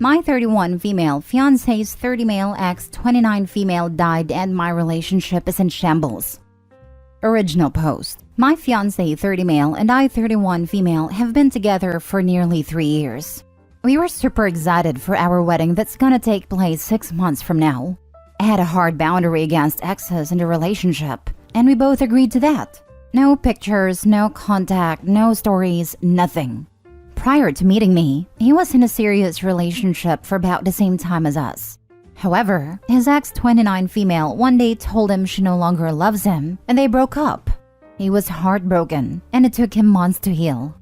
My 31 female fiancé's 30 male ex 29 female died and my relationship is in shambles. Original post. My fiancé 30 male and I 31 female have been together for nearly 3 years. We were super excited for our wedding that's gonna take place 6 months from now. I had a hard boundary against exes in the relationship, and we both agreed to that. No pictures, no contact, no stories, nothing. Prior to meeting me, he was in a serious relationship for about the same time as us. However, his ex 29 female one day told him she no longer loves him, and they broke up. He was heartbroken, and it took him months to heal.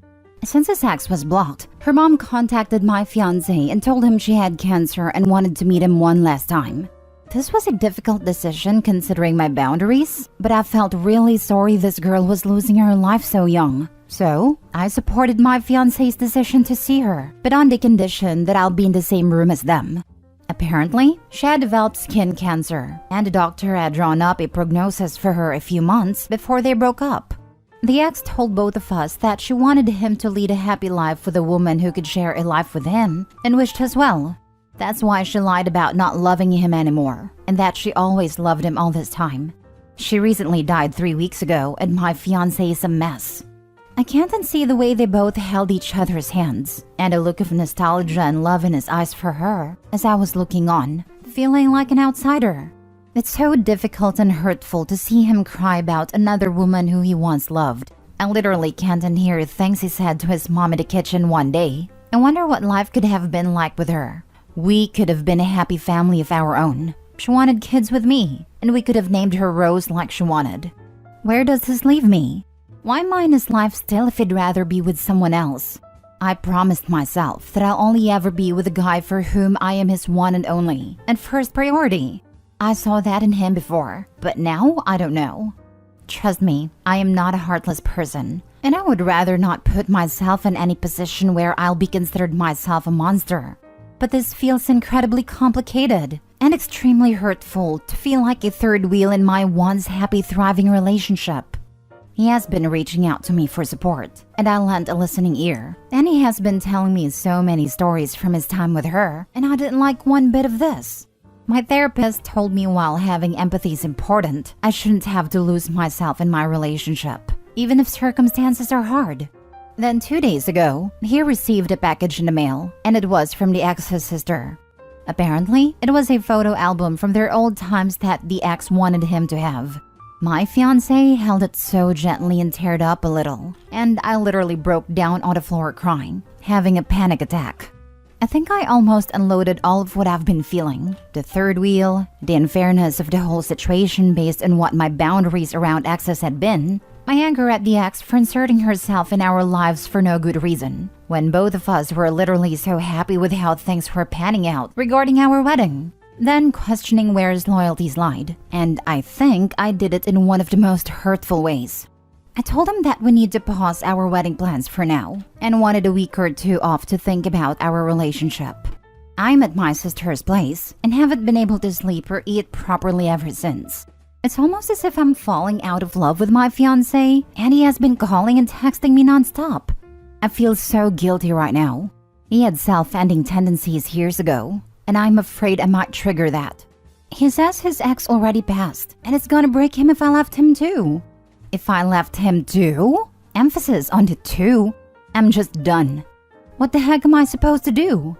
Since his ex was blocked, her mom contacted my fiancé and told him she had cancer and wanted to meet him one last time. This was a difficult decision considering my boundaries, but I felt really sorry this girl was losing her life so young. So, I supported my fiancé's decision to see her, but on the condition that I'll be in the same room as them. Apparently, she had developed skin cancer, and the doctor had drawn up a prognosis for her a few months before they broke up. The ex told both of us that she wanted him to lead a happy life with a woman who could share a life with him, and wished us well. That's why she lied about not loving him anymore, and that she always loved him all this time. She recently died 3 weeks ago, and my fiancé is a mess. I can't unsee the way they both held each other's hands, and a look of nostalgia and love in his eyes for her as I was looking on, feeling like an outsider. It's so difficult and hurtful to see him cry about another woman who he once loved. I literally can't unhear things he said to his mom in the kitchen one day. I wonder what life could have been like with her. We could have been a happy family of our own. She wanted kids with me, and we could have named her Rose like she wanted. Where does this leave me? Why mine his life still if he'd rather be with someone else? I promised myself that I'll only ever be with a guy for whom I am his one and only, and first priority. I saw that in him before, but now I don't know. Trust me, I am not a heartless person, and I would rather not put myself in any position where I'll be considered myself a monster. But this feels incredibly complicated and extremely hurtful to feel like a third wheel in my once happy, thriving relationship. He has been reaching out to me for support, and I lent a listening ear. And he has been telling me so many stories from his time with her, and I didn't like one bit of this. My therapist told me while having empathy is important, I shouldn't have to lose myself in my relationship, even if circumstances are hard. Then 2 days ago, he received a package in the mail, and it was from the ex's sister. Apparently, it was a photo album from their old times that the ex wanted him to have. My fiancé held it so gently and teared up a little, and I literally broke down on the floor crying, having a panic attack. I think I almost unloaded all of what I've been feeling. The third wheel, the unfairness of the whole situation based on what my boundaries around exes had been, my anger at the ex for inserting herself in our lives for no good reason, when both of us were literally so happy with how things were panning out regarding our wedding. Then questioning where his loyalties lied, and I think I did it in one of the most hurtful ways. I told him that we need to pause our wedding plans for now, and wanted a week or 2 off to think about our relationship. I'm at my sister's place, and haven't been able to sleep or eat properly ever since. It's almost as if I'm falling out of love with my fiancé, and he has been calling and texting me nonstop. I feel so guilty right now. He had self-ending tendencies years ago, and I'm afraid I might trigger that. He says his ex already passed, and it's gonna break him if I left him too. If I left him too? Emphasis on the too. I'm just done. What the heck am I supposed to do?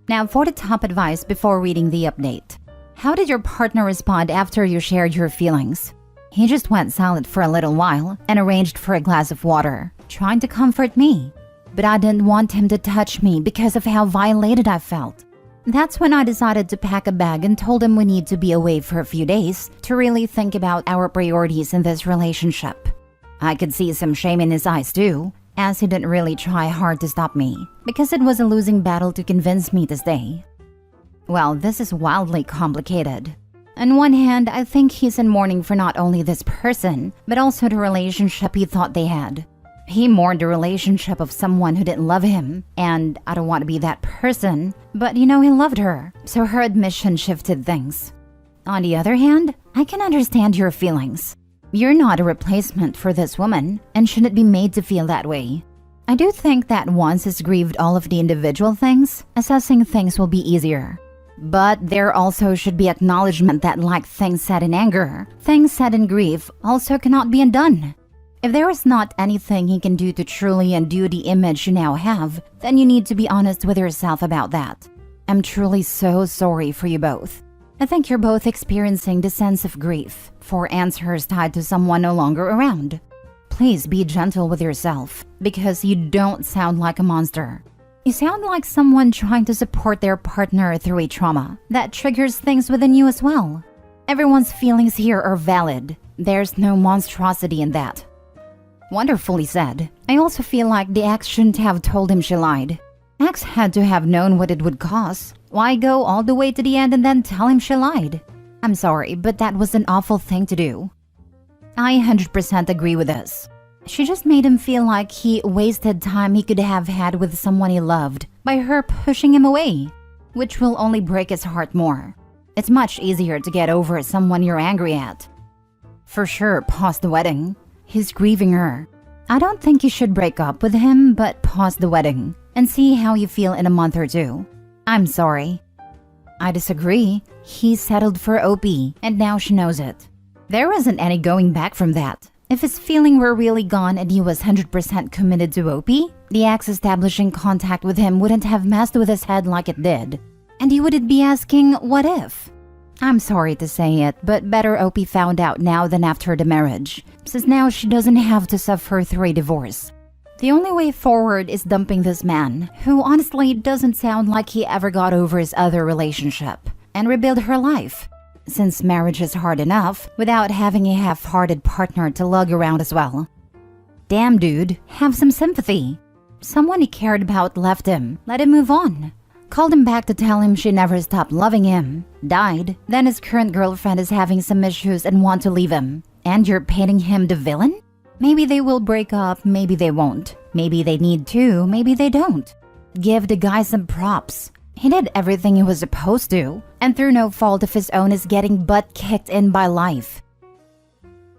Now for the top advice before reading the update. How did your partner respond after you shared your feelings? He just went silent for a little while and arranged for a glass of water, trying to comfort me. But I didn't want him to touch me because of how violated I felt. That's when I decided to pack a bag and told him we need to be away for a few days to really think about our priorities in this relationship. I could see some shame in his eyes too, as he didn't really try hard to stop me, because it was a losing battle to convince me to stay. Well, this is wildly complicated. On one hand, I think he's in mourning for not only this person, but also the relationship he thought they had. He mourned the relationship of someone who didn't love him, and I don't want to be that person, but he loved her, so her admission shifted things. On the other hand, I can understand your feelings. You're not a replacement for this woman, and shouldn't be made to feel that way. I do think that once he's grieved all of the individual things, assessing things will be easier. But there also should be acknowledgement that like things said in anger, things said in grief also cannot be undone. If there is not anything he can do to truly undo the image you now have, then you need to be honest with yourself about that. I'm truly so sorry for you both. I think you're both experiencing the sense of grief for answers tied to someone no longer around. Please be gentle with yourself, because you don't sound like a monster. You sound like someone trying to support their partner through a trauma that triggers things within you as well. Everyone's feelings here are valid. There's no monstrosity in that. Wonderfully said. I also feel like the ex shouldn't have told him she lied. Ex had to have known what it would cost. Why go all the way to the end and then tell him she lied? I'm sorry, but that was an awful thing to do. I 100% agree with this. She just made him feel like he wasted time he could have had with someone he loved by her pushing him away, which will only break his heart more. It's much easier to get over someone you're angry at. For sure, pause the wedding. He's grieving her. I don't think you should break up with him, but pause the wedding and see how you feel in a month or two. I'm sorry. I disagree. He settled for OP, and now she knows it. There isn't any going back from that. If his feeling were really gone and he was 100% committed to OP, the ex establishing contact with him wouldn't have messed with his head like it did. And he wouldn't be asking, what if? I'm sorry to say it, but better OP found out now than after the marriage, since now she doesn't have to suffer through a divorce. The only way forward is dumping this man, who honestly doesn't sound like he ever got over his other relationship, and rebuild her life. Since marriage is hard enough without having a half-hearted partner to lug around as well. Damn dude, have some sympathy. Someone he cared about left him, let him move on. Called him back to tell him she never stopped loving him, died, then his current girlfriend is having some issues and want to leave him. And you're painting him the villain? Maybe they will break up, maybe they won't. Maybe they need to, maybe they don't. Give the guy some props. He did everything he was supposed to, and through no fault of his own is getting butt kicked in by life.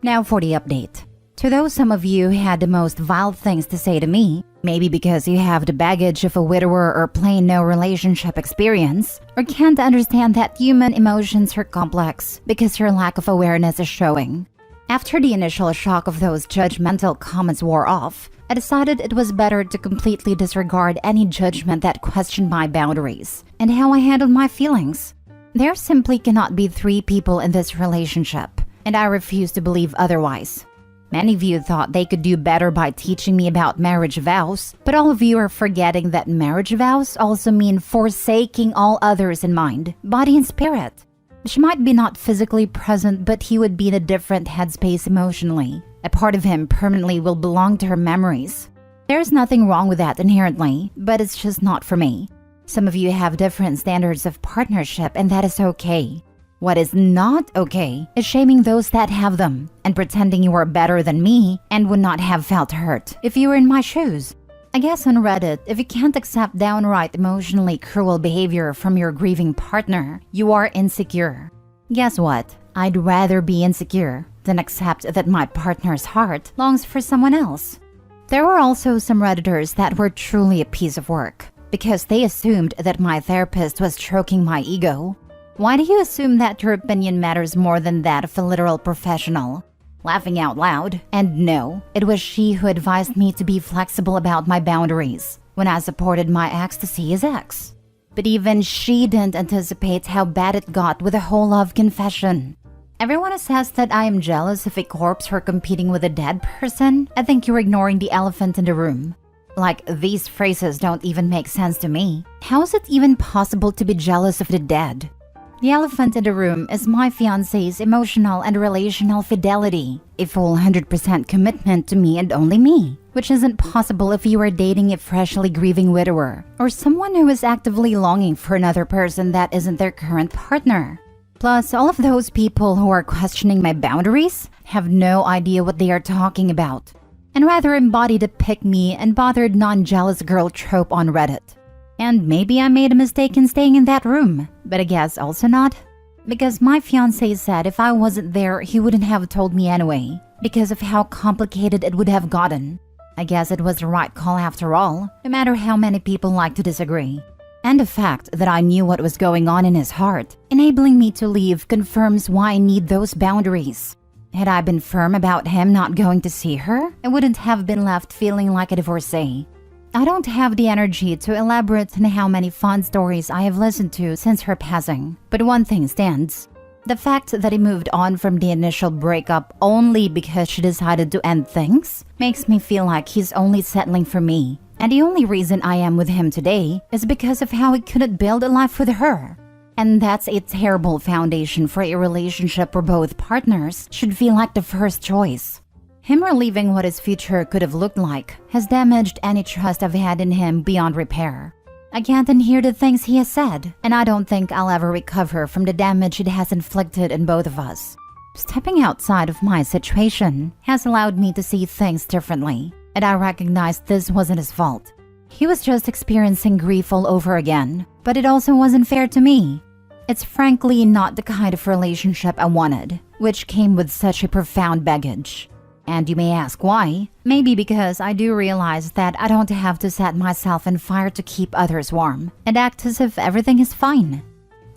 Now for the update. To those some of you who had the most vile things to say to me, maybe because you have the baggage of a widower or plain no relationship experience, or can't understand that human emotions are complex because your lack of awareness is showing. After the initial shock of those judgmental comments wore off, I decided it was better to completely disregard any judgment that questioned my boundaries and how I handled my feelings. There simply cannot be three people in this relationship, and I refuse to believe otherwise. Many of you thought they could do better by teaching me about marriage vows, but all of you are forgetting that marriage vows also mean forsaking all others in mind, body and spirit. She might be not physically present, but he would be in a different headspace emotionally. A part of him permanently will belong to her memories. There's nothing wrong with that inherently, but it's just not for me. Some of you have different standards of partnership, and that is okay. What is not okay is shaming those that have them and pretending you are better than me and would not have felt hurt if you were in my shoes. I guess on Reddit, if you can't accept downright emotionally cruel behavior from your grieving partner, you are insecure. Guess what? I'd rather be insecure than accept that my partner's heart longs for someone else. There were also some Redditors that were truly a piece of work because they assumed that my therapist was stroking my ego. Why do you assume that your opinion matters more than that of a literal professional? Laughing out loud, and no, it was she who advised me to be flexible about my boundaries when I supported my ex to see his ex. But even she didn't anticipate how bad it got with the whole love confession. Everyone says that I am jealous of a corpse for competing with a dead person. I think you're ignoring the elephant in the room. Like, these phrases don't even make sense to me. How is it even possible to be jealous of the dead? The elephant in the room is my fiancé's emotional and relational fidelity, a full 100% commitment to me and only me, which isn't possible if you are dating a freshly grieving widower or someone who is actively longing for another person that isn't their current partner. Plus, all of those people who are questioning my boundaries have no idea what they are talking about, and rather embody the pick-me and bothered non-jealous girl trope on Reddit. And maybe I made a mistake in staying in that room, but I guess also not. Because my fiancé said if I wasn't there, he wouldn't have told me anyway, because of how complicated it would have gotten. I guess it was the right call after all, no matter how many people like to disagree. And the fact that I knew what was going on in his heart, enabling me to leave, confirms why I need those boundaries. Had I been firm about him not going to see her, I wouldn't have been left feeling like a divorcee. I don't have the energy to elaborate on how many fond stories I have listened to since her passing, but one thing stands. The fact that he moved on from the initial breakup only because she decided to end things makes me feel like he's only settling for me. And the only reason I am with him today is because of how he couldn't build a life with her. And that's a terrible foundation for a relationship where both partners should feel like the first choice. Him relieving what his future could have looked like has damaged any trust I've had in him beyond repair. I can't unhear the things he has said, and I don't think I'll ever recover from the damage it has inflicted on both of us. Stepping outside of my situation has allowed me to see things differently, and I recognize this wasn't his fault. He was just experiencing grief all over again, but it also wasn't fair to me. It's frankly not the kind of relationship I wanted, which came with such a profound baggage. And you may ask why. Maybe because I do realize that I don't have to set myself on fire to keep others warm and act as if everything is fine.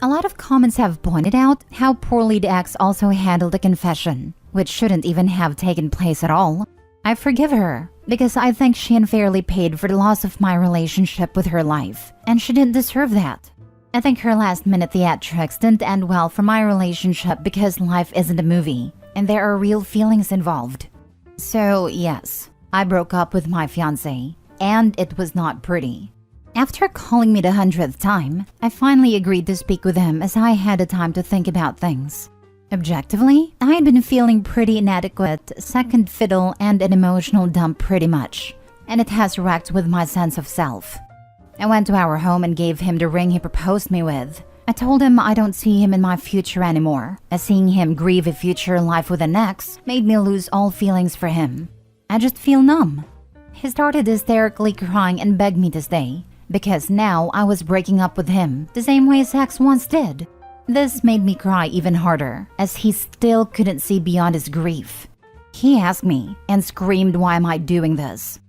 A lot of comments have pointed out how poorly the ex also handled the confession, which shouldn't even have taken place at all. I forgive her because I think she unfairly paid for the loss of my relationship with her life, and she didn't deserve that. I think her last-minute theatrics didn't end well for my relationship because life isn't a movie, and there are real feelings involved. So, yes, I broke up with my fiancé, and it was not pretty. After calling me the 100th time, I finally agreed to speak with him as I had the time to think about things. Objectively, I had been feeling pretty inadequate, second fiddle, and an emotional dump pretty much, and it has wrecked with my sense of self. I went to our home and gave him the ring he proposed me with. I told him I don't see him in my future anymore, as seeing him grieve a future life with an ex made me lose all feelings for him. I just feel numb. He started hysterically crying and begged me to stay, because now I was breaking up with him the same way his ex once did. This made me cry even harder, as he still couldn't see beyond his grief. He asked me and screamed why am I doing this.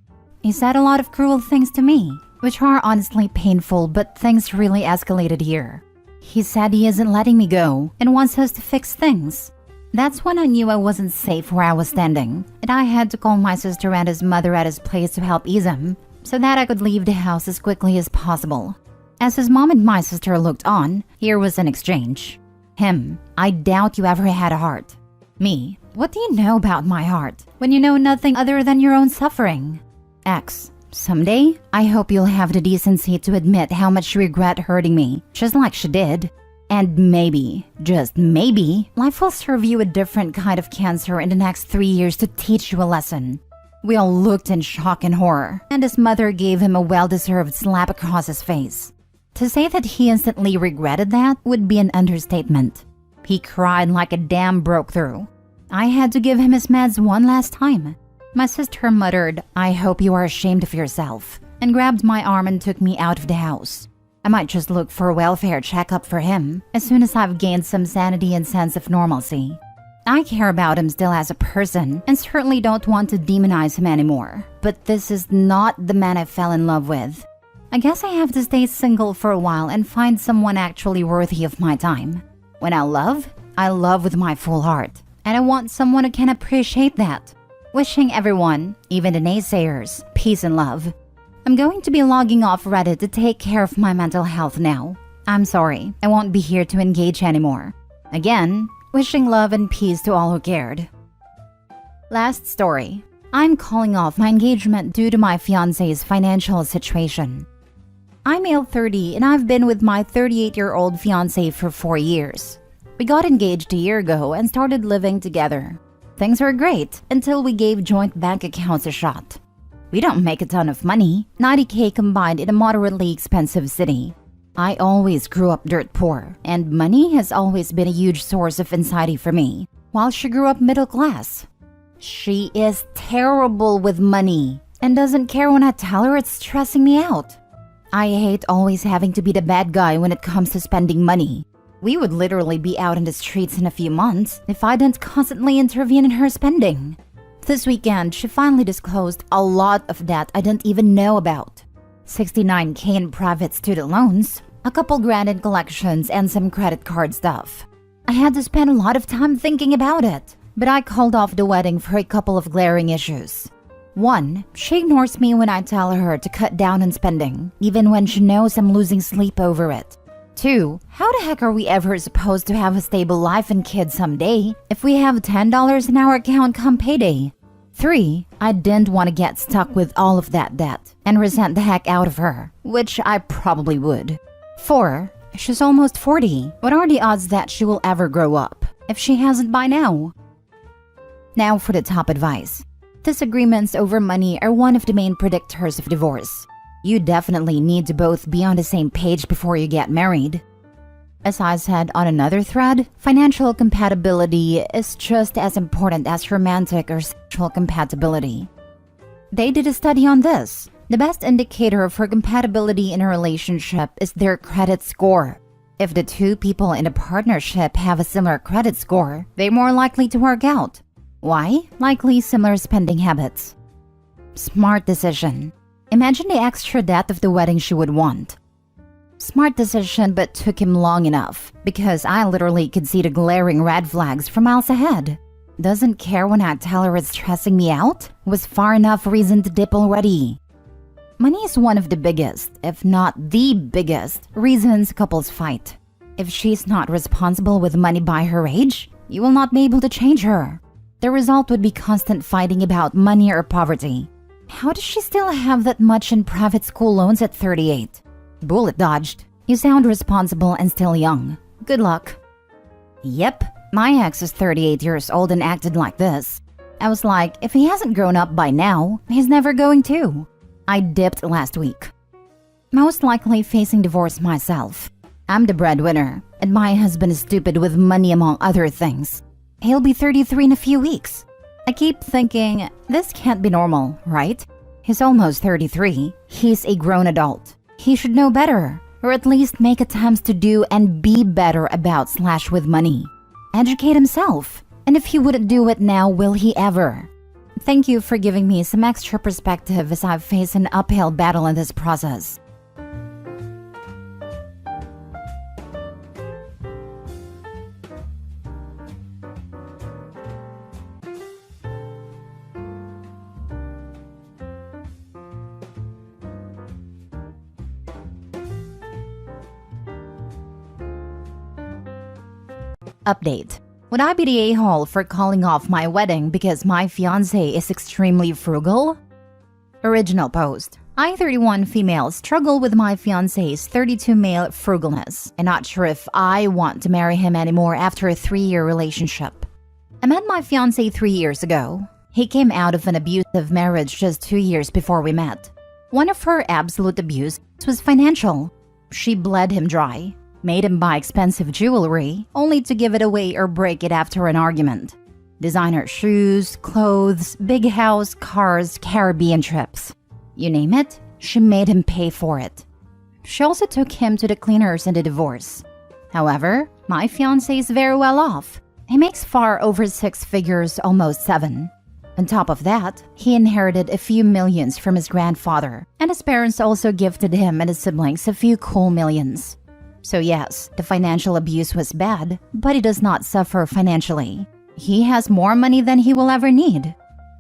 He said a lot of cruel things to me, which are honestly painful, but things really escalated here. He said he isn't letting me go and wants us to fix things. That's when I knew I wasn't safe where I was standing, and I had to call my sister and his mother at his place to help ease him, so that I could leave the house as quickly as possible. As his mom and my sister looked on, here was an exchange. Him: I doubt you ever had a heart. Me: what do you know about my heart when you know nothing other than your own suffering? X: someday, I hope you'll have the decency to admit how much you regret hurting me, just like she did. And maybe, just maybe, life will serve you a different kind of cancer in the next 3 years to teach you a lesson. We all looked in shock and horror, and his mother gave him a well-deserved slap across his face. To say that he instantly regretted that would be an understatement. He cried like a dam broke through. I had to give him his meds one last time. My sister muttered, "I hope you are ashamed of yourself," and grabbed my arm and took me out of the house. I might just look for a welfare checkup for him as soon as I've gained some sanity and sense of normalcy. I care about him still as a person and certainly don't want to demonize him anymore, but this is not the man I fell in love with. I guess I have to stay single for a while and find someone actually worthy of my time. When I love with my full heart, and I want someone who can appreciate that. Wishing everyone, even the naysayers, peace and love. I'm going to be logging off Reddit to take care of my mental health now. I'm sorry, I won't be here to engage anymore. Again, wishing love and peace to all who cared. Last story. I'm calling off my engagement due to my fiancé's financial situation. I'm male 30 and I've been with my 38-year-old fiancé for 4 years. We got engaged a year ago and started living together. Things were great until we gave joint bank accounts a shot. We don't make a ton of money, 90K combined in a moderately expensive city. I always grew up dirt poor, and money has always been a huge source of anxiety for me, while she grew up middle class. She is terrible with money and doesn't care when I tell her it's stressing me out. I hate always having to be the bad guy when it comes to spending money. We would literally be out in the streets in a few months if I didn't constantly intervene in her spending. This weekend, she finally disclosed a lot of debt I didn't even know about. 69K in private student loans, a couple grand in collections, and some credit card stuff. I had to spend a lot of time thinking about it, but I called off the wedding for a couple of glaring issues. 1. She ignores me when I tell her to cut down on spending, even when she knows I'm losing sleep over it. 2. How the heck are we ever supposed to have a stable life and kids someday if we have $10 in our account come payday? 3. I didn't want to get stuck with all of that debt and resent the heck out of her, which I probably would. 4. She's almost 40. What are the odds that she will ever grow up, if she hasn't by now? Now for the top advice. Disagreements over money are one of the main predictors of divorce. You definitely need to both be on the same page before you get married. As I said on another thread, financial compatibility is just as important as romantic or sexual compatibility. They did a study on this. The best indicator for compatibility in a relationship is their credit score. If the two people in a partnership have a similar credit score, they're more likely to work out. Why? Likely similar spending habits. Smart decision. Imagine the extra debt of the wedding she would want. Smart decision, but took him long enough, because I literally could see the glaring red flags from miles ahead. Doesn't care when I tell her it's stressing me out? Was far enough reason to dip already. Money is one of the biggest, if not the biggest, reasons couples fight. If she's not responsible with money by her age, you will not be able to change her. The result would be constant fighting about money or poverty. How does she still have that much in private school loans at 38? Bullet dodged. You sound responsible and still young. Good luck. Yep, my ex is 38 years old and acted like this. I was like, if he hasn't grown up by now, he's never going to. I dipped last week. Most likely facing divorce myself. I'm the breadwinner, and my husband is stupid with money among other things. He'll be 33 in a few weeks. I keep thinking, this can't be normal, right? He's almost 33. He's a grown adult. He should know better, or at least make attempts to do and be better about / with money. Educate himself. And if he wouldn't do it now, will he ever? Thank you for giving me some extra perspective as I face an uphill battle in this process. Update. Would I be the a-hole for calling off my wedding because my fiancé is extremely frugal? Original post. I, 31 female, struggle with my fiancé's 32 male frugalness and not sure if I want to marry him anymore after a 3-year relationship. I met my fiancé 3 years ago. He came out of an abusive marriage just 2 years before we met. One of her absolute abuses was financial. She bled him dry. Made him buy expensive jewelry, only to give it away or break it after an argument. Designer shoes, clothes, big house, cars, Caribbean trips. You name it, she made him pay for it. She also took him to the cleaners in the divorce. However, my fiancé is very well off. He makes far over 6 figures, almost 7. On top of that, he inherited a few millions from his grandfather, and his parents also gifted him and his siblings a few cool millions. So yes, the financial abuse was bad, but he does not suffer financially. He has more money than he will ever need.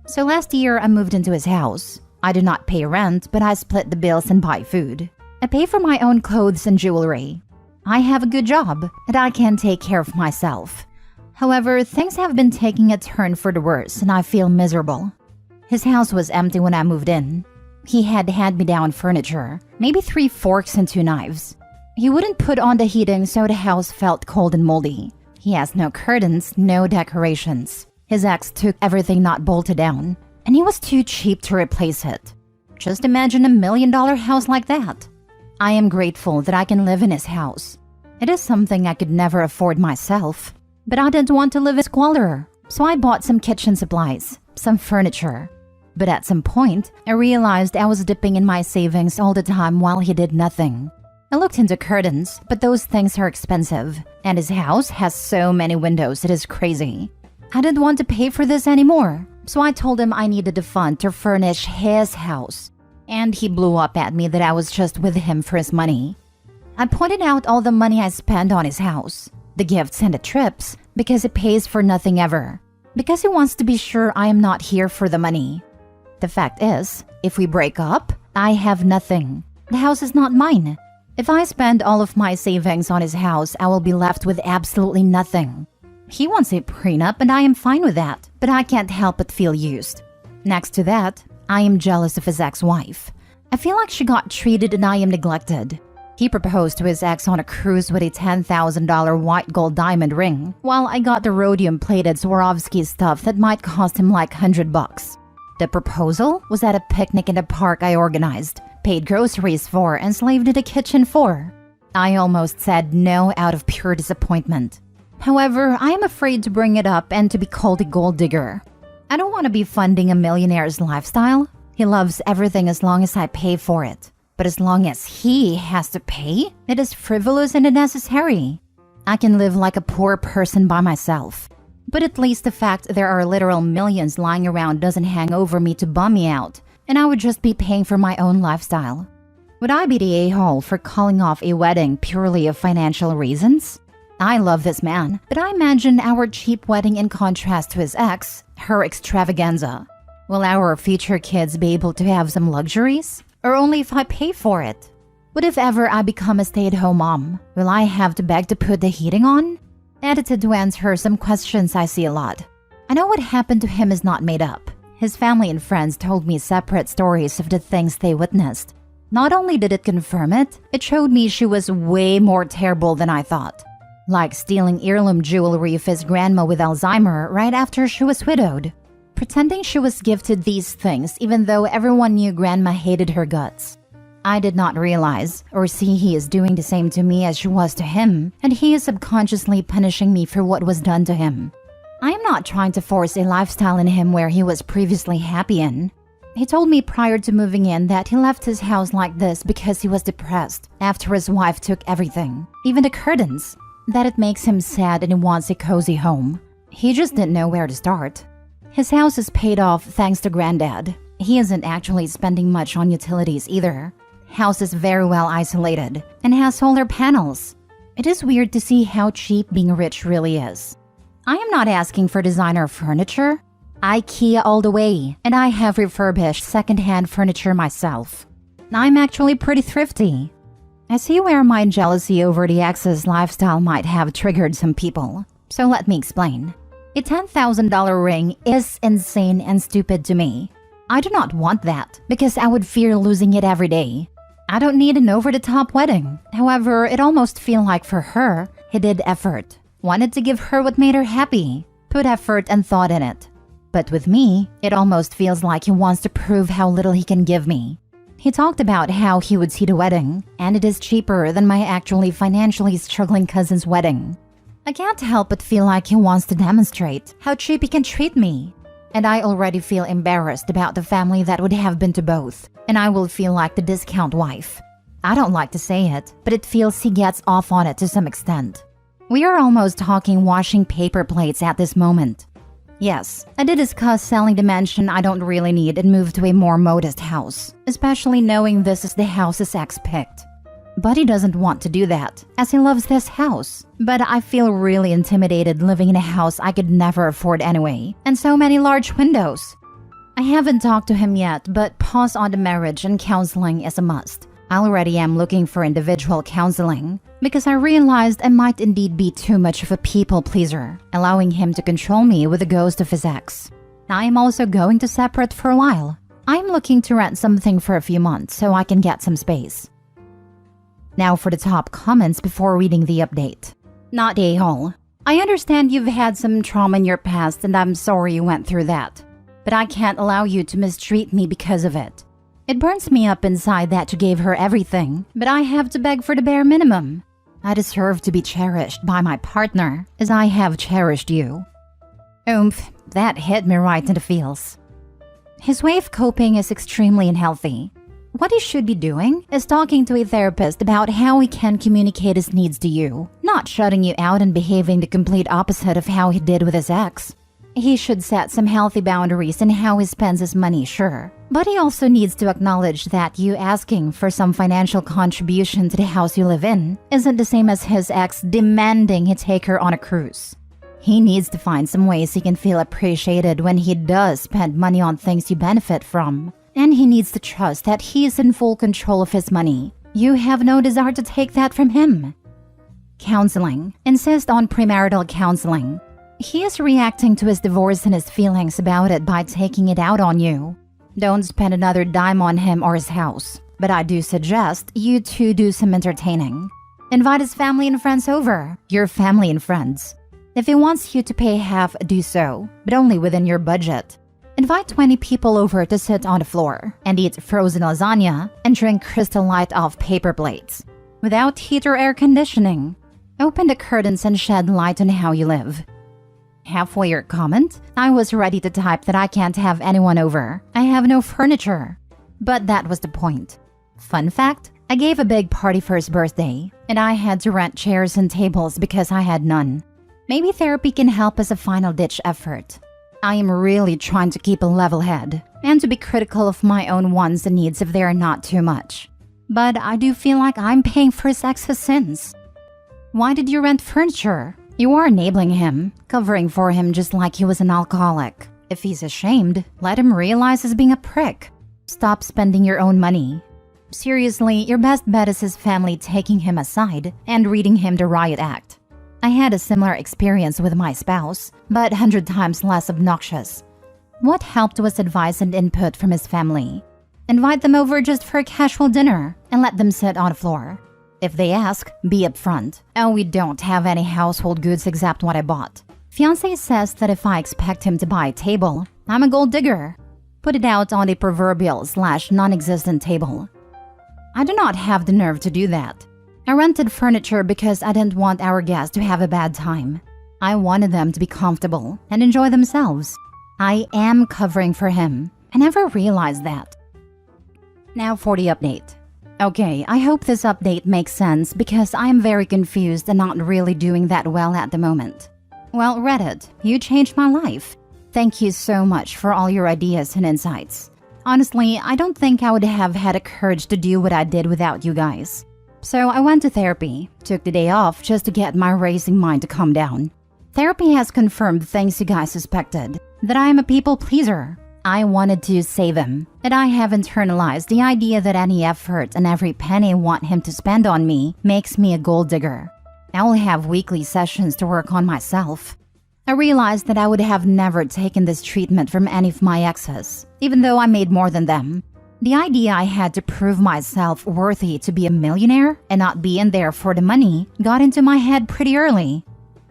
So last year, I moved into his house. I do not pay rent, but I split the bills and buy food. I pay for my own clothes and jewelry. I have a good job, and I can take care of myself. However, things have been taking a turn for the worse, and I feel miserable. His house was empty when I moved in. He had hand-me-down furniture, maybe 3 forks and 2 knives. He wouldn't put on the heating, so the house felt cold and moldy. He has no curtains, no decorations. His ex took everything not bolted down, and he was too cheap to replace it. Just imagine $1 million house like that. I am grateful that I can live in his house. It is something I could never afford myself, but I didn't want to live in squalor, so I bought some kitchen supplies, some furniture. But at some point, I realized I was dipping in my savings all the time while he did nothing. I looked into curtains, but those things are expensive, and his house has so many windows it is crazy. I didn't want to pay for this anymore. So I told him I needed a fund to furnish his house. And he blew up at me that I was just with him for his money. I pointed out all the money I spent on his house, the gifts and the trips, because he pays for nothing ever. Because he wants to be sure I am not here for the money. The fact is, if we break up, I have nothing. The house is not mine. If I spend all of my savings on his house, I will be left with absolutely nothing. He wants a prenup and I am fine with that, but I can't help but feel used. Next to that, I am jealous of his ex-wife. I feel like she got treated and I am neglected. He proposed to his ex on a cruise with a $10,000 white gold diamond ring, while I got the rhodium-plated Swarovski stuff that might cost him like $100. The proposal was at a picnic in the park I organized, paid groceries for, and slaved in the kitchen for. I almost said no out of pure disappointment. However, I am afraid to bring it up and to be called a gold digger. I don't want to be funding a millionaire's lifestyle. He loves everything as long as I pay for it. But as long as he has to pay, it is frivolous and unnecessary. I can live like a poor person by myself. But at least the fact there are literal millions lying around doesn't hang over me to bum me out, and I would just be paying for my own lifestyle. Would I be the a-hole for calling off a wedding purely of financial reasons? I love this man, but I imagine our cheap wedding in contrast to his ex, her extravaganza. Will our future kids be able to have some luxuries? Or only if I pay for it? What if ever I become a stay-at-home mom? Will I have to beg to put the heating on? Edited to answer some questions I see a lot. I know what happened to him is not made up. His family and friends told me separate stories of the things they witnessed. Not only did it confirm it, it showed me she was way more terrible than I thought. Like stealing heirloom jewelry of his grandma with Alzheimer right after she was widowed. Pretending she was gifted these things even though everyone knew grandma hated her guts. I did not realize or see he is doing the same to me as she was to him, and he is subconsciously punishing me for what was done to him. I am not trying to force a lifestyle in him where he was previously happy in. He told me prior to moving in that he left his house like this because he was depressed after his wife took everything, even the curtains, that it makes him sad and he wants a cozy home. He just didn't know where to start. His house is paid off thanks to Granddad. He isn't actually spending much on utilities either. House is very well isolated and has solar panels. It is weird to see how cheap being rich really is. I am not asking for designer furniture. IKEA all the way, and I have refurbished secondhand furniture myself. I'm actually pretty thrifty. I see where my jealousy over the ex's lifestyle might have triggered some people, so let me explain. A $10,000 ring is insane and stupid to me. I do not want that because I would fear losing it every day. I don't need an over-the-top wedding. However, it almost feels like for her, he did effort. Wanted to give her what made her happy. Put effort and thought in it. But with me, it almost feels like he wants to prove how little he can give me. He talked about how he would see the wedding, and it is cheaper than my actually financially struggling cousin's wedding. I can't help but feel like he wants to demonstrate how cheap he can treat me. And I already feel embarrassed about the family that would have been to both, and I will feel like the discount wife. I don't like to say it, but it feels he gets off on it to some extent. We are almost talking washing paper plates at this moment. Yes, I did discuss selling the mansion I don't really need and move to a more modest house, especially knowing this is the house his ex picked. But he doesn't want to do that, as he loves this house. But I feel really intimidated living in a house I could never afford anyway, and so many large windows. I haven't talked to him yet, but pause on the marriage and counseling is a must. I already am looking for individual counseling, because I realized I might indeed be too much of a people pleaser, allowing him to control me with the ghost of his ex. I am also going to separate for a while. I'm looking to rent something for a few months so I can get some space. Now for the top comments before reading the update. Not a-hole. I understand you've had some trauma in your past and I'm sorry you went through that. But I can't allow you to mistreat me because of it. It burns me up inside that you gave her everything, but I have to beg for the bare minimum. I deserve to be cherished by my partner as I have cherished you. Oomph, that hit me right in the feels. His way of coping is extremely unhealthy. What he should be doing is talking to a therapist about how he can communicate his needs to you, not shutting you out and behaving the complete opposite of how he did with his ex. He should set some healthy boundaries in how he spends his money, sure. But he also needs to acknowledge that you asking for some financial contribution to the house you live in isn't the same as his ex demanding he take her on a cruise. He needs to find some ways he can feel appreciated when he does spend money on things you benefit from. And he needs to trust that he is in full control of his money. You have no desire to take that from him. Counseling. Insist on premarital counseling. He is reacting to his divorce and his feelings about it by taking it out on you. Don't spend another dime on him or his house, but I do suggest you two do some entertaining. Invite his family and friends over, your family and friends. If he wants you to pay half, do so, but only within your budget. Invite 20 people over to sit on the floor and eat frozen lasagna and drink Crystal Light off paper plates. Without heat or air conditioning. Open the curtains and shed light on how you live. Halfway your comment, I was ready to type that I can't have anyone over. I have no furniture. But that was the point. Fun fact, I gave a big party for his birthday, and I had to rent chairs and tables because I had none. Maybe therapy can help as a final-ditch effort. I am really trying to keep a level head, and to be critical of my own wants and needs if they are not too much. But I do feel like I'm paying for his ex's sins. Why did you rent furniture? You are enabling him, covering for him just like he was an alcoholic. If he's ashamed, let him realize he's being a prick. Stop spending your own money. Seriously, your best bet is his family taking him aside and reading him the riot act. I had a similar experience with my spouse, but 100 times less obnoxious. What helped was advice and input from his family. Invite them over just for a casual dinner and let them sit on the floor. If they ask, be upfront. Oh, we don't have any household goods except what I bought. Fiancé says that if I expect him to buy a table, I'm a gold digger. Put it out on the proverbial/non-existent table. I do not have the nerve to do that. I rented furniture because I didn't want our guests to have a bad time. I wanted them to be comfortable and enjoy themselves. I am covering for him. I never realized that. Now for the update. Okay, I hope this update makes sense because I am very confused and not really doing that well at the moment. Well, Reddit, you changed my life. Thank you so much for all your ideas and insights. Honestly, I don't think I would have had the courage to do what I did without you guys. So I went to therapy, took the day off just to get my racing mind to calm down. Therapy has confirmed things you guys suspected, that I am a people pleaser. I wanted to save him, and I have internalized the idea that any effort and every penny I want him to spend on me makes me a gold digger. I will have weekly sessions to work on myself. I realized that I would have never taken this treatment from any of my exes, even though I made more than them. The idea I had to prove myself worthy to be a millionaire and not be in there for the money got into my head pretty early.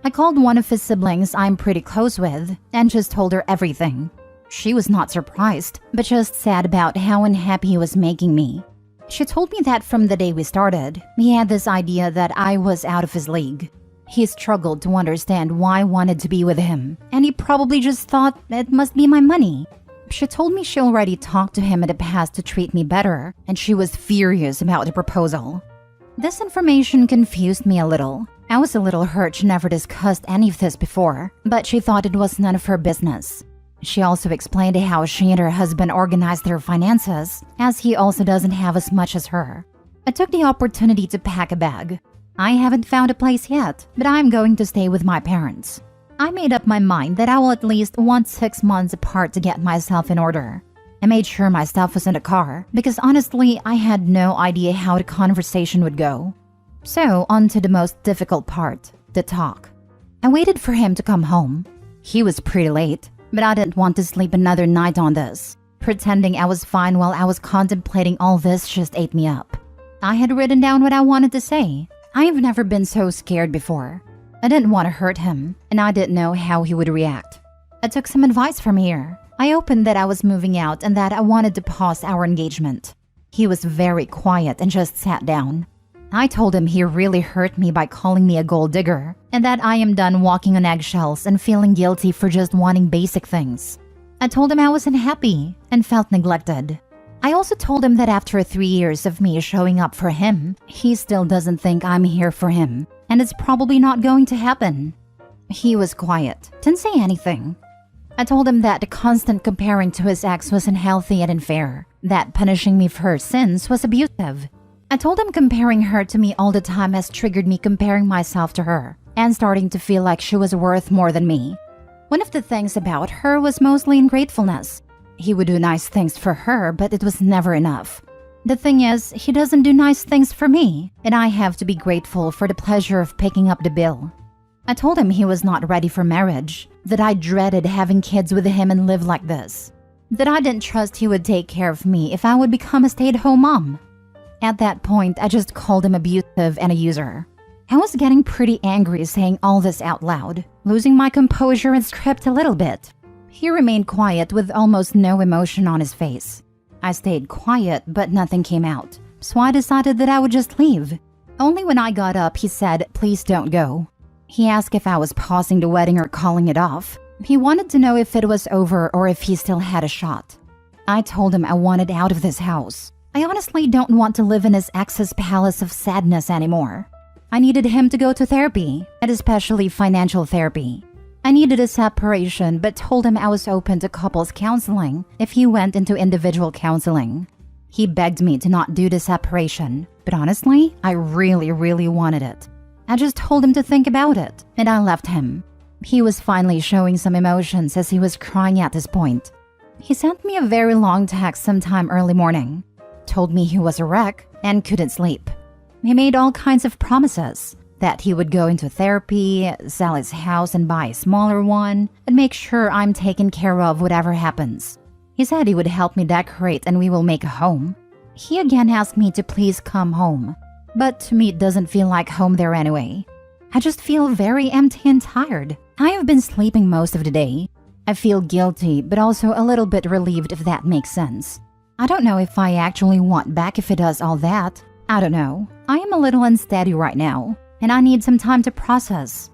I called one of his siblings I'm pretty close with and just told her everything. She was not surprised, but just sad about how unhappy he was making me. She told me that from the day we started, he had this idea that I was out of his league. He struggled to understand why I wanted to be with him, and he probably just thought it must be my money. She told me she already talked to him in the past to treat me better, and she was furious about the proposal. This information confused me a little. I was a little hurt she never discussed any of this before, but she thought it was none of her business. She also explained how she and her husband organized their finances, as he also doesn't have as much as her. I took the opportunity to pack a bag. I haven't found a place yet, but I'm going to stay with my parents. I made up my mind that I will at least want 6 months apart to get myself in order. I made sure my stuff was in the car, because honestly, I had no idea how the conversation would go. So, on to the most difficult part, the talk. I waited for him to come home. He was pretty late, but I didn't want to sleep another night on this. Pretending I was fine while I was contemplating all this just ate me up. I had written down what I wanted to say. I have never been so scared before. I didn't want to hurt him, and I didn't know how he would react. I took some advice from here. I opened that I was moving out and that I wanted to pause our engagement. He was very quiet and just sat down. I told him he really hurt me by calling me a gold digger, and that I am done walking on eggshells and feeling guilty for just wanting basic things. I told him I was unhappy and felt neglected. I also told him that after 3 years of me showing up for him, he still doesn't think I'm here for him, and it's probably not going to happen. He was quiet, didn't say anything. I told him that the constant comparing to his ex was unhealthy and unfair, that punishing me for her sins was abusive. I told him comparing her to me all the time has triggered me comparing myself to her and starting to feel like she was worth more than me. One of the things about her was mostly ungratefulness. He would do nice things for her, but it was never enough. The thing is, he doesn't do nice things for me, and I have to be grateful for the pleasure of picking up the bill. I told him he was not ready for marriage, that I dreaded having kids with him and live like this, that I didn't trust he would take care of me if I would become a stay-at-home mom. At that point, I just called him abusive and a user. I was getting pretty angry saying all this out loud, losing my composure and script a little bit. He remained quiet with almost no emotion on his face. I stayed quiet, but nothing came out, so I decided that I would just leave. Only when I got up, he said, "Please don't go." He asked if I was pausing the wedding or calling it off. He wanted to know if it was over or if he still had a shot. I told him I wanted out of this house. I honestly don't want to live in his ex's palace of sadness anymore. I needed him to go to therapy, and especially financial therapy. I needed a separation, but told him I was open to couples counseling if he went into individual counseling. He begged me to not do the separation, but honestly, I really wanted it. I just told him to think about it, and I left him. He was finally showing some emotions as he was crying at this point. He sent me a very long text sometime early morning, told me he was a wreck and couldn't sleep. He made all kinds of promises, that he would go into therapy, sell his house and buy a smaller one, and make sure I'm taken care of whatever happens. He said he would help me decorate and we will make a home. He again asked me to please come home, but to me it doesn't feel like home there anyway. I just feel very empty and tired. I have been sleeping most of the day. I feel guilty, but also a little bit relieved, if that makes sense. I don't know if I actually want back if it does all that. I don't know. I am a little unsteady right now, and I need some time to process.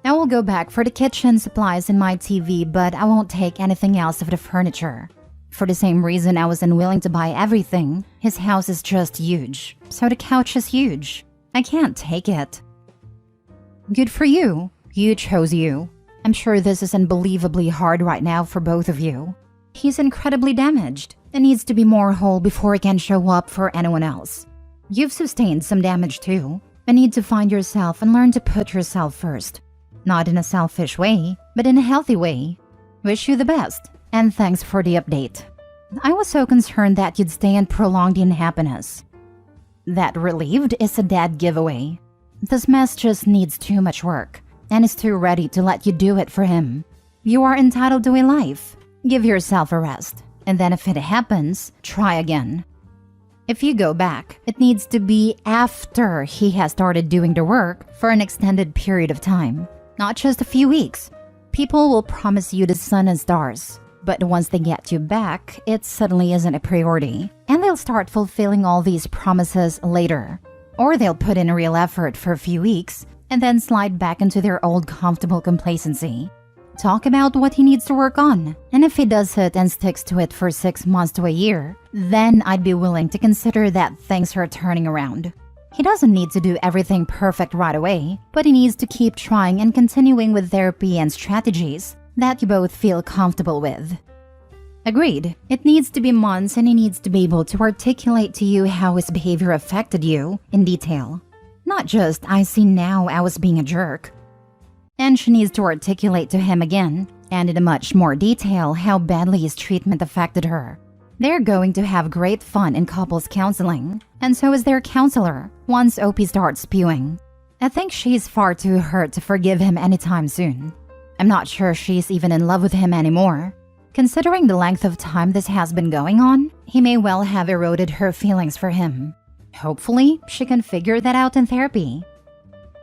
I will go back for the kitchen supplies and my TV, but I won't take anything else of the furniture. For the same reason I was unwilling to buy everything, his house is just huge, so the couch is huge. I can't take it. Good for you. You chose you. I'm sure this is unbelievably hard right now for both of you. He's incredibly damaged and needs to be more whole before he can show up for anyone else. You've sustained some damage too. You need to find yourself and learn to put yourself first. Not in a selfish way, but in a healthy way. Wish you the best, and thanks for the update. I was so concerned that you'd stay and prolong the unhappiness. That relieved is a dead giveaway. This mess just needs too much work, and is too ready to let you do it for him. You are entitled to a life. Give yourself a rest, and then if it happens, try again. If you go back, it needs to be after he has started doing the work for an extended period of time, not just a few weeks. People will promise you the sun and stars, but once they get you back, it suddenly isn't a priority, and they'll start fulfilling all these promises later. Or they'll put in a real effort for a few weeks and then slide back into their old comfortable complacency. Talk about what he needs to work on, and if he does it and sticks to it for 6 months to a year, then I'd be willing to consider that things are turning around. He doesn't need to do everything perfect right away, but he needs to keep trying and continuing with therapy and strategies that you both feel comfortable with. Agreed. It needs to be months, and he needs to be able to articulate to you how his behavior affected you in detail. Not just, "I see now I was being a jerk." And she needs to articulate to him again, and in much more detail, how badly his treatment affected her. They're going to have great fun in couples counseling, and so is their counselor, once OP starts spewing. I think she's far too hurt to forgive him anytime soon. I'm not sure she's even in love with him anymore. Considering the length of time this has been going on, he may well have eroded her feelings for him. Hopefully, she can figure that out in therapy.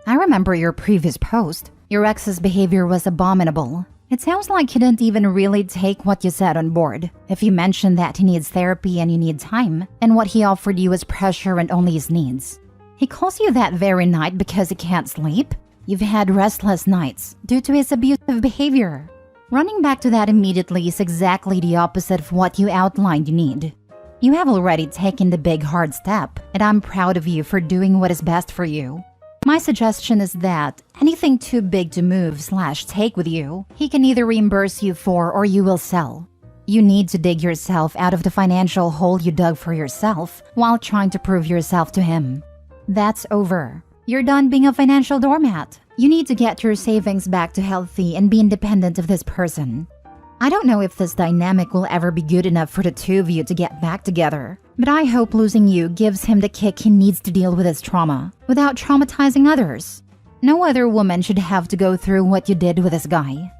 I remember your previous post. Your ex's behavior was abominable. It sounds like he didn't even really take what you said on board. If you mentioned that he needs therapy and you need time, and what he offered you is pressure and only his needs. He calls you that very night because he can't sleep? You've had restless nights due to his abusive behavior. Running back to that immediately is exactly the opposite of what you outlined you need. You have already taken the big hard step, and I'm proud of you for doing what is best for you. My suggestion is that anything too big to move/take with you, he can either reimburse you for or you will sell. You need to dig yourself out of the financial hole you dug for yourself while trying to prove yourself to him. That's over. You're done being a financial doormat. You need to get your savings back to healthy and be independent of this person. I don't know if this dynamic will ever be good enough for the two of you to get back together, but I hope losing you gives him the kick he needs to deal with his trauma without traumatizing others. No other woman should have to go through what you did with this guy.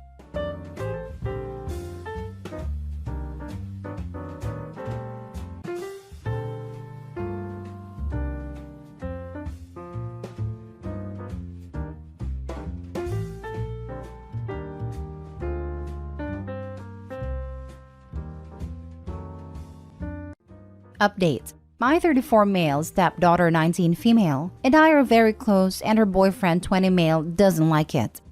Update. My 34 male, stepdaughter 19 female, and I are very close and her boyfriend 20 male doesn't like it.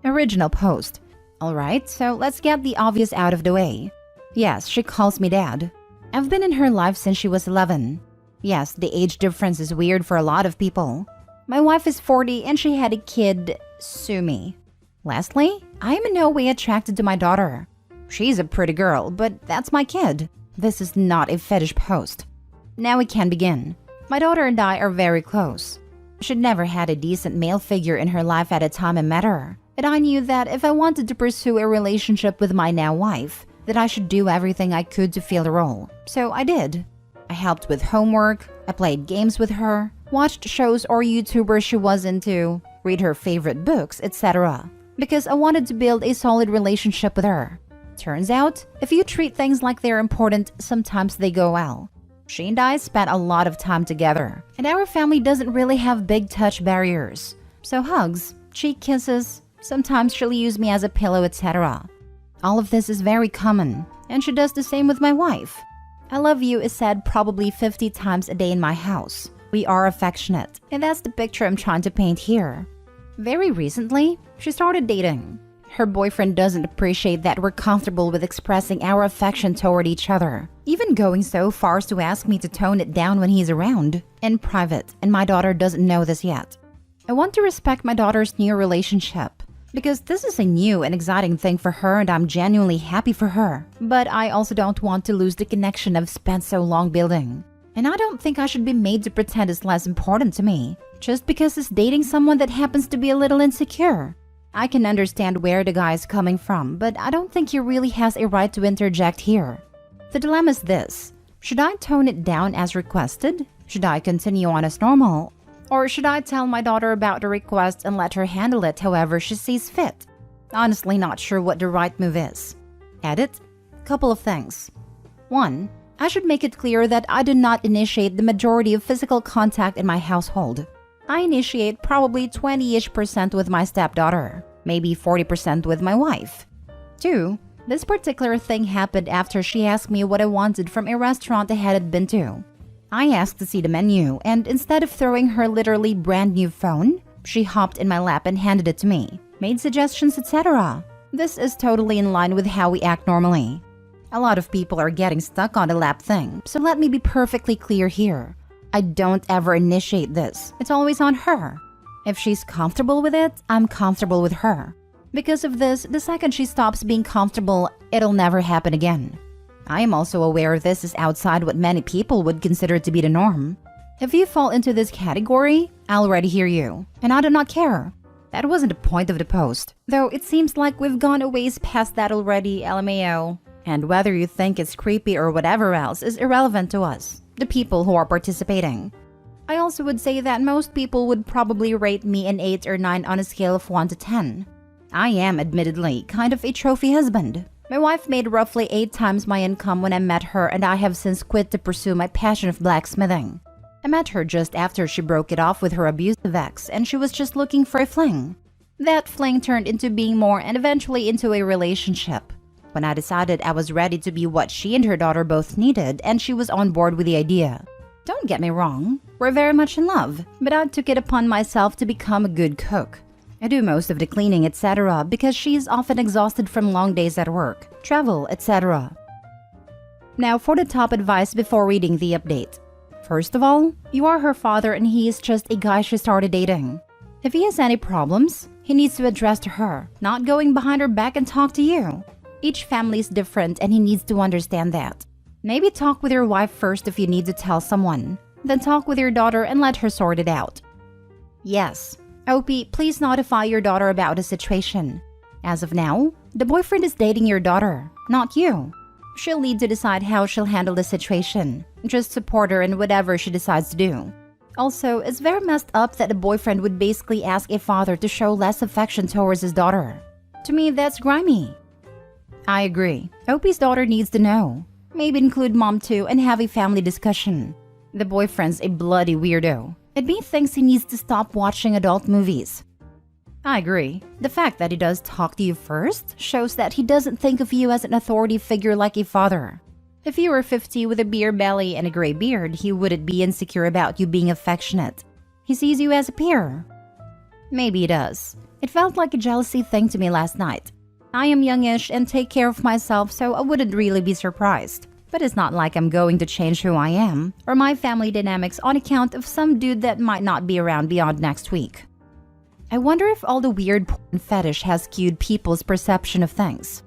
Original post. Alright, so let's get the obvious out of the way. Yes, she calls me dad. I've been in her life since she was 11. Yes, the age difference is weird for a lot of people. My wife is 40 and she had a kid, sue me. Lastly, I am in no way attracted to my daughter. She's a pretty girl, but that's my kid. This is not a fetish post. Now we can begin. My daughter and I are very close. She'd never had a decent male figure in her life at the time I met her, but I knew that if I wanted to pursue a relationship with my now wife, that I should do everything I could to fill the role. So I did. I helped with homework, I played games with her, watched shows or YouTubers she was into, read her favorite books, etc. Because I wanted to build a solid relationship with her. Turns out, if you treat things like they're important, sometimes they go well. She and I spent a lot of time together, and our family doesn't really have big touch barriers. So hugs, cheek kisses, sometimes she'll use me as a pillow, etc. All of this is very common, and she does the same with my wife. I love you is said probably 50 times a day in my house. We are affectionate, and that's the picture I'm trying to paint here. Very recently, she started dating. Her boyfriend doesn't appreciate that we're comfortable with expressing our affection toward each other, even going so far as to ask me to tone it down when he's around, in private, and my daughter doesn't know this yet. I want to respect my daughter's new relationship, because this is a new and exciting thing for her and I'm genuinely happy for her. But I also don't want to lose the connection I've spent so long building. And I don't think I should be made to pretend it's less important to me, just because he's dating someone that happens to be a little insecure. I can understand where the guy is coming from, but I don't think he really has a right to interject here. The dilemma is this. Should I tone it down as requested? Should I continue on as normal? Or should I tell my daughter about the request and let her handle it however she sees fit? Honestly not sure what the right move is. Edit. Couple of things. 1. I should make it clear that I do not initiate the majority of physical contact in my household. I initiate probably 20-ish% with my stepdaughter, maybe 40% with my wife. 2. This particular thing happened after she asked me what I wanted from a restaurant I hadn't been to. I asked to see the menu, and instead of throwing her literally brand new phone, she hopped in my lap and handed it to me, made suggestions, etc. This is totally in line with how we act normally. A lot of people are getting stuck on the lap thing, so let me be perfectly clear here. I don't ever initiate this. It's always on her. If she's comfortable with it, I'm comfortable with her. Because of this, the second she stops being comfortable, it'll never happen again. I am also aware this is outside what many people would consider to be the norm. If you fall into this category, I'll already hear you, and I do not care. That wasn't the point of the post, though it seems like we've gone a ways past that already, LMAO. And whether you think it's creepy or whatever else is irrelevant to us, the people who are participating. I also would say that most people would probably rate me an 8 or 9 on a scale of 1 to 10. I am, admittedly, kind of a trophy husband. My wife made roughly 8 times my income when I met her, and I have since quit to pursue my passion of blacksmithing. I met her just after she broke it off with her abusive ex, and she was just looking for a fling. That fling turned into being more and eventually into a relationship. When I decided I was ready to be what she and her daughter both needed, and she was on board with the idea. Don't get me wrong, we're very much in love, but I took it upon myself to become a good cook. I do most of the cleaning, etc. because she is often exhausted from long days at work, travel, etc. Now for the top advice before reading the update. First of all, you are her father and he is just a guy she started dating. If he has any problems, he needs to address to her, not going behind her back and talk to you. Each family is different and he needs to understand that. Maybe talk with your wife first if you need to tell someone. Then talk with your daughter and let her sort it out. Yes. OP, please notify your daughter about the situation. As of now, the boyfriend is dating your daughter, not you. She'll need to decide how she'll handle the situation. Just support her in whatever she decides to do. Also, it's very messed up that the boyfriend would basically ask a father to show less affection towards his daughter. To me, that's grimy. I agree. OP's daughter needs to know. Maybe include mom too and have a family discussion. The boyfriend's a bloody weirdo. It thinks he needs to stop watching adult movies. I agree. The fact that he does talk to you first shows that he doesn't think of you as an authority figure like a father. If you were 50 with a beer belly and a gray beard, he wouldn't be insecure about you being affectionate. He sees you as a peer. Maybe he does. It felt like a jealousy thing to me last night. I am youngish and take care of myself, so I wouldn't really be surprised. But it's not like I'm going to change who I am or my family dynamics on account of some dude that might not be around beyond next week. I wonder if all the weird porn fetish has skewed people's perception of things.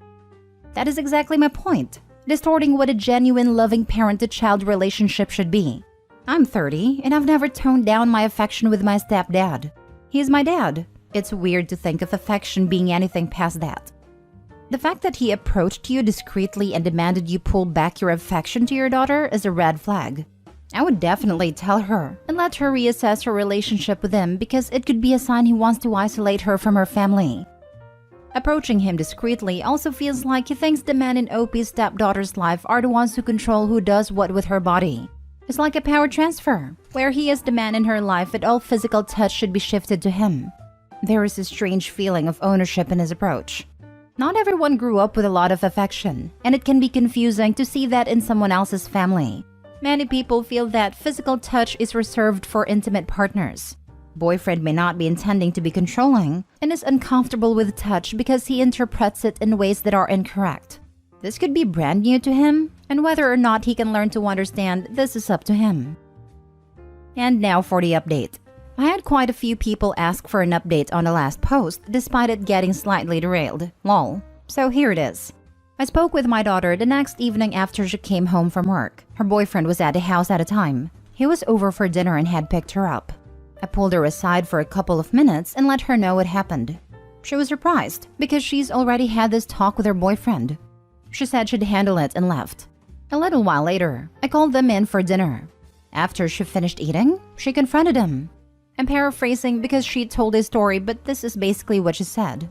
That is exactly my point, distorting what a genuine loving parent-to-child relationship should be. I'm 30 and I've never toned down my affection with my stepdad. He's my dad. It's weird to think of affection being anything past that. The fact that he approached you discreetly and demanded you pull back your affection to your daughter is a red flag. I would definitely tell her and let her reassess her relationship with him because it could be a sign he wants to isolate her from her family. Approaching him discreetly also feels like he thinks the men in OP's stepdaughter's life are the ones who control who does what with her body. It's like a power transfer, where he is the man in her life and all physical touch should be shifted to him. There is a strange feeling of ownership in his approach. Not everyone grew up with a lot of affection, and it can be confusing to see that in someone else's family. Many people feel that physical touch is reserved for intimate partners. Boyfriend may not be intending to be controlling and is uncomfortable with touch because he interprets it in ways that are incorrect. This could be brand new to him, and whether or not he can learn to understand, this is up to him. And now for the update. I had quite a few people ask for an update on the last post, despite it getting slightly derailed. Lol. So here it is. I spoke with my daughter the next evening after she came home from work. Her boyfriend was at the house at the time. He was over for dinner and had picked her up. I pulled her aside for a couple of minutes and let her know what happened. She was surprised because she's already had this talk with her boyfriend. She said she'd handle it and left. A little while later, I called them in for dinner. After she finished eating, she confronted him. I'm paraphrasing because she told his story, but this is basically what she said.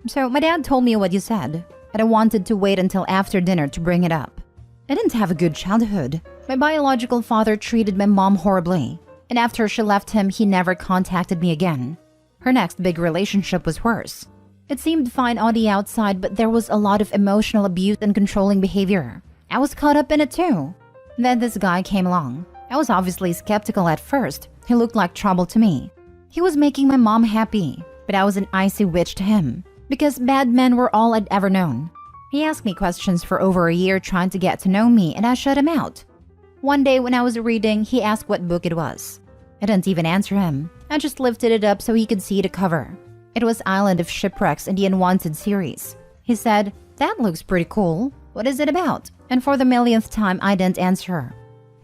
So my dad told me what you said, and I wanted to wait until after dinner to bring it up. I didn't have a good childhood. My biological father treated my mom horribly, and after she left him, he never contacted me again. Her next big relationship was worse. It seemed fine on the outside, but there was a lot of emotional abuse and controlling behavior. I was caught up in it too. Then this guy came along. I was obviously skeptical at first. He looked like trouble to me. He was making my mom happy, but I was an icy witch to him because bad men were all I'd ever known. He asked me questions for over a year trying to get to know me, and I shut him out. One day when I was reading, he asked what book it was. I didn't even answer him. I just lifted it up so he could see the cover. It was Island of Shipwrecks in the Unwanted series. He said, "That looks pretty cool. What is it about?" And for the millionth time, I didn't answer.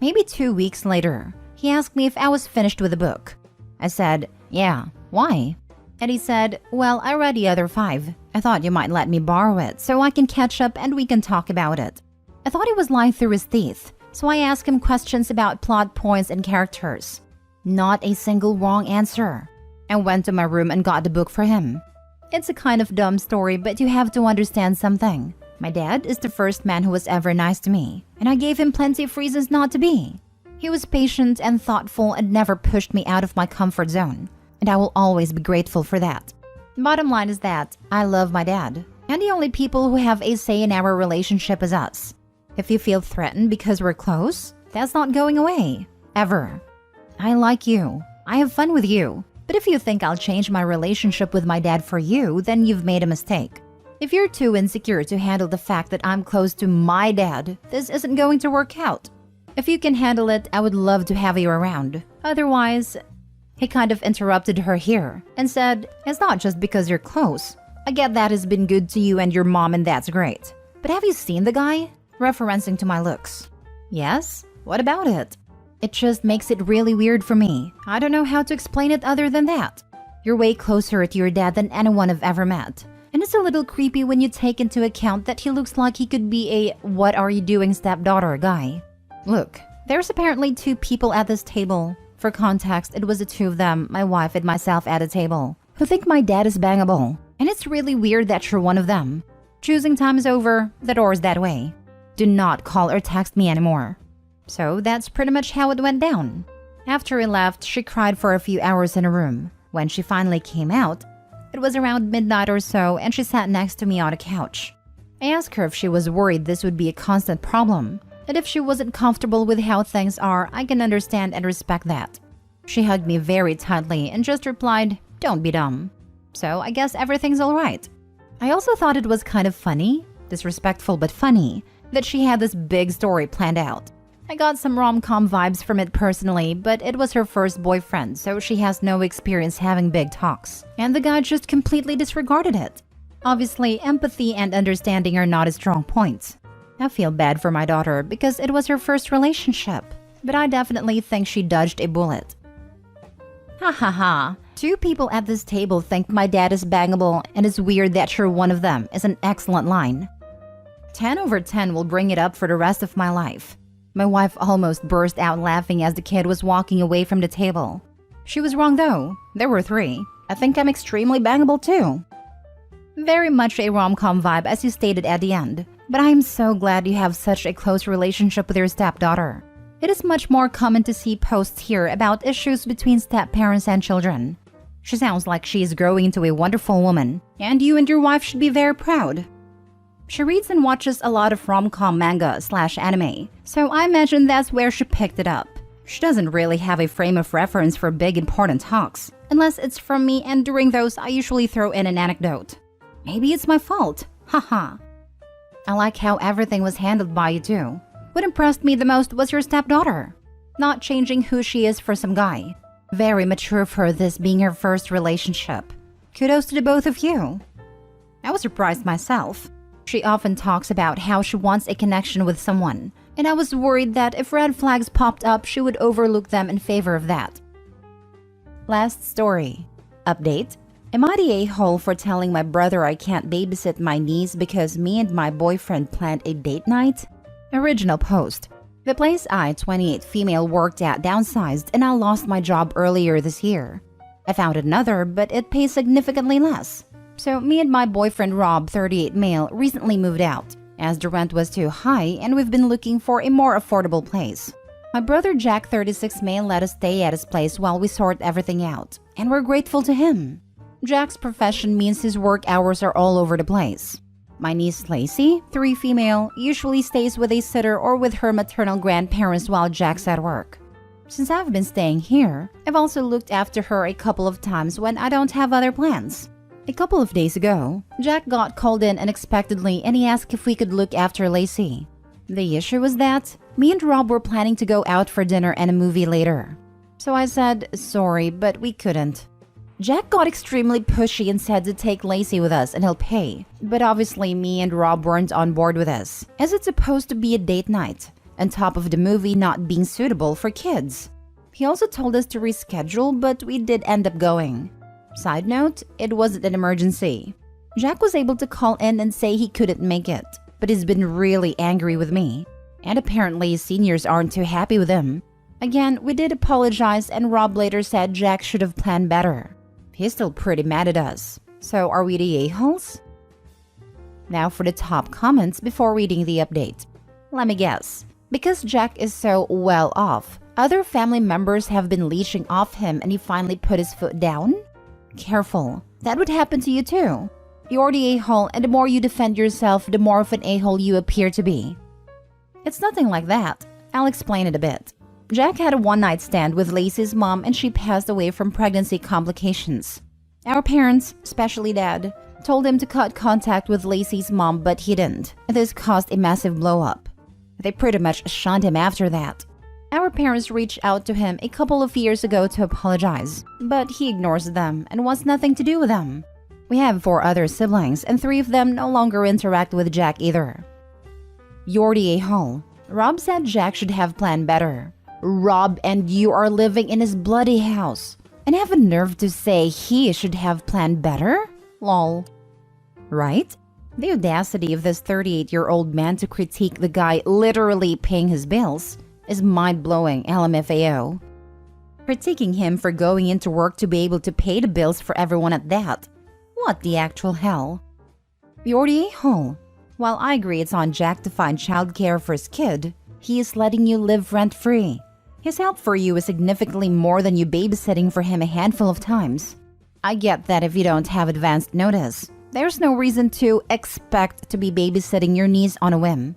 Maybe 2 weeks later, he asked me if I was finished with the book. I said, "Yeah, why?" And he said, "Well, I read the other 5. I thought you might let me borrow it so I can catch up and we can talk about it." I thought he was lying through his teeth, so I asked him questions about plot points and characters. Not a single wrong answer. I went to my room and got the book for him. It's a kind of dumb story, but you have to understand something. My dad is the first man who was ever nice to me, and I gave him plenty of reasons not to be. He was patient and thoughtful and never pushed me out of my comfort zone, and I will always be grateful for that. Bottom line is that I love my dad, and the only people who have a say in our relationship is us. If you feel threatened because we're close, that's not going away. Ever. I like you. I have fun with you. But if you think I'll change my relationship with my dad for you, then you've made a mistake. If you're too insecure to handle the fact that I'm close to my dad, this isn't going to work out. If you can handle it, I would love to have you around. Otherwise, he kind of interrupted her here and said, it's not just because you're close. I get that has been good to you and your mom and that's great. But have you seen the guy? Referencing to my looks. Yes? What about it? It just makes it really weird for me. I don't know how to explain it other than that. You're way closer to your dad than anyone I've ever met. And it's a little creepy when you take into account that he looks like he could be a what are you doing stepdaughter guy. Look, there's apparently 2 people at this table. For context, it was the 2 of them, my wife and myself at a table, who think my dad is bangable. And it's really weird that you're one of them. Choosing time is over, the door's that way. Do not call or text me anymore. So that's pretty much how it went down. After he left, she cried for a few hours in a room. When she finally came out, it was around midnight or so and she sat next to me on a couch. I asked her if she was worried this would be a constant problem, and if she wasn't comfortable with how things are, I can understand and respect that. She hugged me very tightly and just replied, "Don't be dumb." So I guess everything's alright. I also thought it was kind of funny, disrespectful but funny, that she had this big story planned out. I got some rom-com vibes from it personally, but it was her first boyfriend, so she has no experience having big talks. And the guy just completely disregarded it. Obviously, empathy and understanding are not his strong points. I feel bad for my daughter because it was her first relationship, but I definitely think she dodged a bullet. Ha ha ha. 2 people at this table think my dad is bangable and it's weird that you're one of them is an excellent line. 10 over 10 will bring it up for the rest of my life. My wife almost burst out laughing as the kid was walking away from the table. She was wrong though. There were 3. I think I'm extremely bangable too. Very much a rom-com vibe as you stated at the end. But I am so glad you have such a close relationship with your stepdaughter. It is much more common to see posts here about issues between step-parents and children. She sounds like she is growing into a wonderful woman, and you and your wife should be very proud. She reads and watches a lot of rom-com manga/anime, so I imagine that's where she picked it up. She doesn't really have a frame of reference for big important talks, unless it's from me, and during those I usually throw in an anecdote. Maybe it's my fault, haha. I like how everything was handled by you too. What impressed me the most was your stepdaughter. Not changing who she is for some guy. Very mature for this being her first relationship. Kudos to the both of you. I was surprised myself. She often talks about how she wants a connection with someone, and I was worried that if red flags popped up, she would overlook them in favor of that. Last story. Update. Am I the a-hole for telling my brother I can't babysit my niece because me and my boyfriend planned a date night? Original post. The place I, 28 female, worked at downsized and I lost my job earlier this year. I found another, but it pays significantly less. So me and my boyfriend Rob, 38 male, recently moved out, as the rent was too high and we've been looking for a more affordable place. My brother Jack, 36 male, let us stay at his place while we sort everything out, and we're grateful to him. Jack's profession means his work hours are all over the place. My niece Lacey, 3 female, usually stays with a sitter or with her maternal grandparents while Jack's at work. Since I've been staying here, I've also looked after her a couple of times when I don't have other plans. A couple of days ago, Jack got called in unexpectedly and he asked if we could look after Lacey. The issue was that me and Rob were planning to go out for dinner and a movie later. So I said, sorry, but we couldn't. Jack got extremely pushy and said to take Lacey with us and he'll pay. But obviously me and Rob weren't on board with this, as it's supposed to be a date night, on top of the movie not being suitable for kids. He also told us to reschedule, but we did end up going. Side note, it wasn't an emergency. Jack was able to call in and say he couldn't make it, but he's been really angry with me. And apparently seniors aren't too happy with him. Again, we did apologize and Rob later said Jack should have planned better. He's still pretty mad at us. So are we the a-holes? Now for the top comments before reading the update. Let me guess. Because Jack is so well off, other family members have been leeching off him and he finally put his foot down? Careful. That would happen to you too. You're the a-hole and the more you defend yourself, the more of an a-hole you appear to be. It's nothing like that. I'll explain it a bit. Jack had a one-night stand with Lacey's mom and she passed away from pregnancy complications. Our parents, especially Dad, told him to cut contact with Lacey's mom, but he didn't. This caused a massive blow-up. They pretty much shunned him after that. Our parents reached out to him a couple of years ago to apologize, but he ignores them and wants nothing to do with them. We have 4 other siblings, and 3 of them no longer interact with Jack either. Yordi a-hole. Rob said Jack should have planned better. Rob and you are living in his bloody house, and have a nerve to say he should have planned better? Lol. Right? The audacity of this 38-year-old man to critique the guy literally paying his bills is mind-blowing, LMFAO. Critiquing him for going into work to be able to pay the bills for everyone at that. What the actual hell? Yordi a-hole. While I agree it's on Jack to find childcare for his kid, he is letting you live rent-free. His help for you is significantly more than you babysitting for him a handful of times. I get that if you don't have advanced notice, there's no reason to expect to be babysitting your niece on a whim.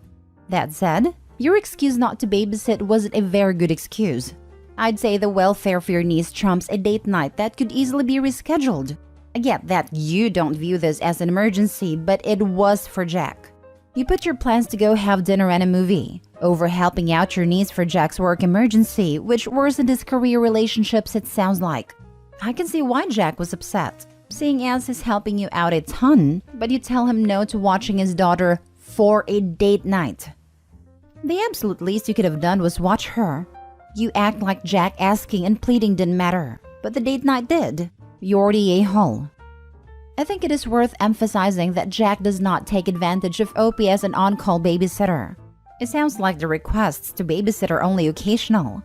That said, your excuse not to babysit wasn't a very good excuse. I'd say the welfare for your niece trumps a date night that could easily be rescheduled. I get that you don't view this as an emergency, but it was for Jack. You put your plans to go have dinner and a movie over helping out your niece for Jack's work emergency, which worsened his career relationships, it sounds like. I can see why Jack was upset, seeing as he's helping you out a ton, but you tell him no to watching his daughter for a date night. The absolute least you could have done was watch her. You act like Jack asking and pleading didn't matter, but the date night did. Yordi a-hole. I think it is worth emphasizing that Jack does not take advantage of Opie as an on-call babysitter. It sounds like the requests to babysit are only occasional.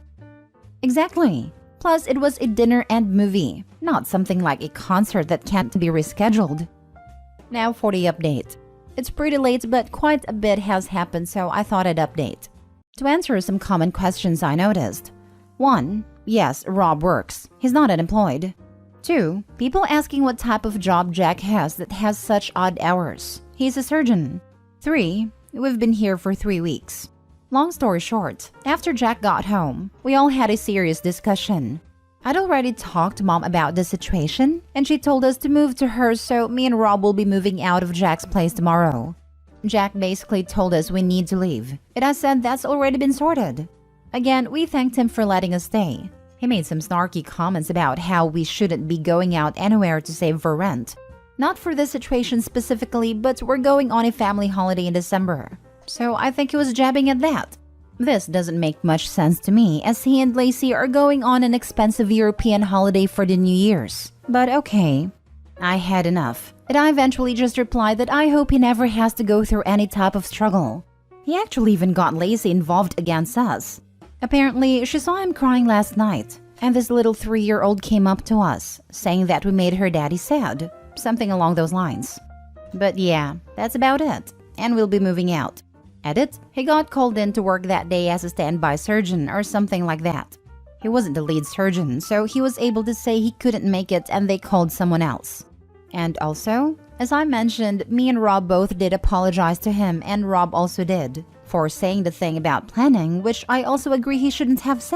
Exactly. Plus, it was a dinner and movie, not something like a concert that can't be rescheduled. Now for the update. It's pretty late, but quite a bit has happened, so I thought I'd update. To answer some common questions I noticed. 1. Yes, Rob works. He's not unemployed. 2. People asking what type of job Jack has that has such odd hours. He's a surgeon. 3. We've been here for 3 weeks. Long story short, after Jack got home, we all had a serious discussion. I'd already talked to Mom about the situation, and she told us to move to hers, so me and Rob will be moving out of Jack's place tomorrow. Jack basically told us we need to leave, and I said that's already been sorted. Again, we thanked him for letting us stay. He made some snarky comments about how we shouldn't be going out anywhere to save for rent. Not for this situation specifically, but we're going on a family holiday in December. So I think he was jabbing at that. This doesn't make much sense to me, as he and Lacey are going on an expensive European holiday for the New Year's. But okay. I had enough, and I eventually just replied that I hope he never has to go through any type of struggle. He actually even got Lacey involved against us. Apparently, she saw him crying last night, and this little 3-year-old came up to us, saying that we made her daddy sad. Something along those lines. But yeah, that's about it, and we'll be moving out. Edit, he got called in to work that day as a standby surgeon or something like that. He wasn't the lead surgeon, so he was able to say he couldn't make it and they called someone else. And also, as I mentioned, me and Rob both did apologize to him, and Rob also did, for saying the thing about planning, which I also agree he shouldn't have said.